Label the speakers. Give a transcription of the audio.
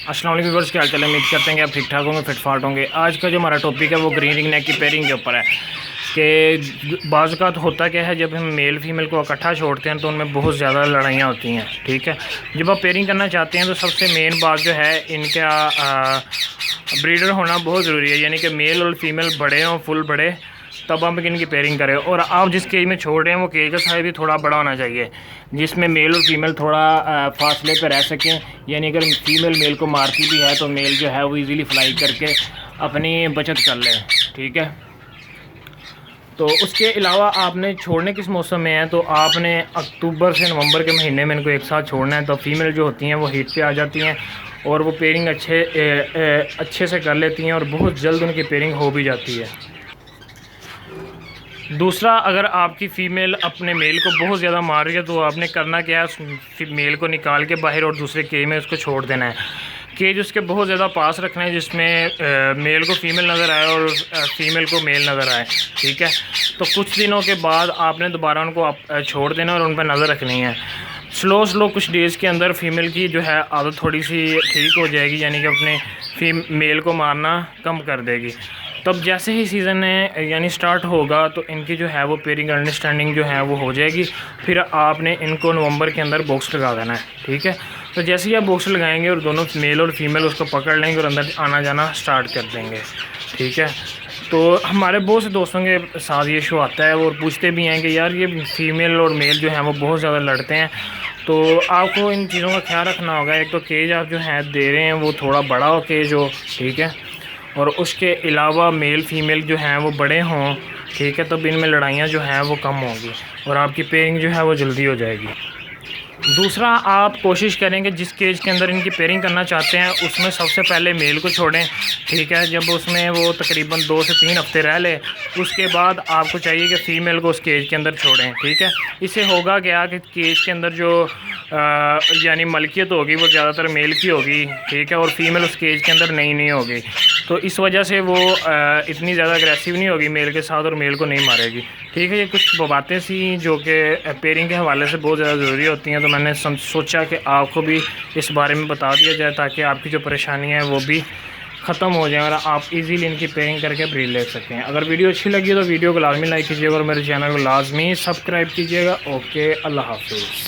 Speaker 1: अस्सलाम वालेकुम व्यूअर्स, क्या हाल चाल है। उम्मीद करते हैं कि आप ठीक ठाक होंगे, फिट फाट होंगे। आज का जो हमारा टॉपिक है वो ग्रीन रिंग नेक की पेयरिंग के ऊपर है कि बाज़ का तो होता क्या है, जब हम मेल फीमेल को इकट्ठा छोड़ते हैं तो उनमें बहुत ज़्यादा लड़ाइयाँ होती हैं। ठीक है, जब आप पेयरिंग करना चाहते हैं तो सबसे मेन बात जो है इनका ब्रीडर होना बहुत ज़रूरी है, यानी कि मेल और फीमेल बड़े हों, फुल बड़े, तब आप इनकी पेयरिंग करें। और आप जिस केज में छोड़ रहे हैं वो केज का साइज़ भी थोड़ा बड़ा होना चाहिए, जिसमें मेल और फीमेल थोड़ा फासले पर रह सकें। यानी अगर फीमेल मेल को मारती भी है तो मेल जो है वो इजीली फ्लाई करके अपनी बचत कर ले। ठीक है, तो उसके अलावा आपने छोड़ने किस मौसम में है, तो आपने अक्टूबर से नवंबर के महीने में इनको एक साथ छोड़ना है। तो फीमेल जो होती हैं वो हीट पे आ जाती हैं और वो पेयरिंग अच्छे से कर लेती हैं और बहुत जल्द उनकी पेयरिंग हो भी जाती है। दूसरा, अगर आपकी फ़ीमेल अपने मेल को बहुत ज़्यादा मार रही है तो आपने करना क्या है, उस मेल को निकाल के बाहर और दूसरे केज में उसको छोड़ देना है। केज उसके बहुत ज़्यादा पास रखना है जिसमें मेल को फ़ीमेल नज़र आए और फ़ीमेल को मेल नज़र आए। ठीक है, तो कुछ दिनों के बाद आपने दोबारा उनको छोड़ देना और उन पर नज़र रखनी है। स्लो कुछ डेज़ के अंदर फ़ीमेल की जो है आदत थोड़ी सी ठीक हो जाएगी, यानी कि अपने मेल को मारना कम कर देगी। तब जैसे ही सीज़न यानी स्टार्ट होगा तो इनकी जो है वो पेयरिंग अंडरस्टैंडिंग जो है वो हो जाएगी। फिर आपने इनको नवंबर के अंदर बॉक्स लगा देना है। ठीक है, तो जैसे ही आप बॉक्स लगाएंगे और दोनों मेल और फीमेल उसको पकड़ लेंगे और अंदर आना जाना स्टार्ट कर देंगे। ठीक है, तो हमारे बहुत से दोस्तों के साथ ये इशू आता है और पूछते भी हैं कि यार ये फीमेल और मेल जो है वो बहुत ज़्यादा लड़ते हैं। तो आपको इन चीज़ों का ख्याल रखना होगा। एक तो केज आप जो है दे रहे हैं वो थोड़ा बड़ा हो केज हो, ठीक है, और उसके अलावा मेल फीमेल जो हैं वो बड़े हों। ठीक है, तब इनमें लड़ाइयाँ जो हैं वो कम होंगी और आपकी पेयरिंग जो है वो जल्दी हो जाएगी। दूसरा, आप कोशिश करेंगे जिस केज के अंदर इनकी पेयरिंग करना चाहते हैं उसमें सबसे पहले मेल को छोड़ें। ठीक है, जब उसमें वो तकरीबन 2 से 3 हफ्ते रह ले उसके बाद आपको चाहिए कि फ़ीमेल को उस केज के अंदर छोड़ें। ठीक है, इससे होगा क्या कि केज के अंदर जो यानी मलकियत होगी वो ज़्यादातर मेल की होगी। ठीक है, और फीमेल उस केज के अंदर नहीं होगी, तो इस वजह से वो इतनी ज़्यादा अग्रेसिव नहीं होगी मेल के साथ और मेल को नहीं मारेगी। ठीक है, ये कुछ बातें सी जो कि पेयरिंग के हवाले से बहुत ज़्यादा ज़रूरी होती हैं, तो मैंने सोचा कि आपको भी इस बारे में बता दिया जाए ताकि आपकी जो परेशानी है वो भी ख़त्म हो जाए और आप इजीली इनकी पेयरिंग करके ब्रीड ले सकते हैं। अगर वीडियो अच्छी लगी तो वीडियो को लाजमी लाइक कीजिएगा और मेरे चैनल को लाजमी सब्सक्राइब कीजिएगा। ओके, अल्लाह हाफिज़।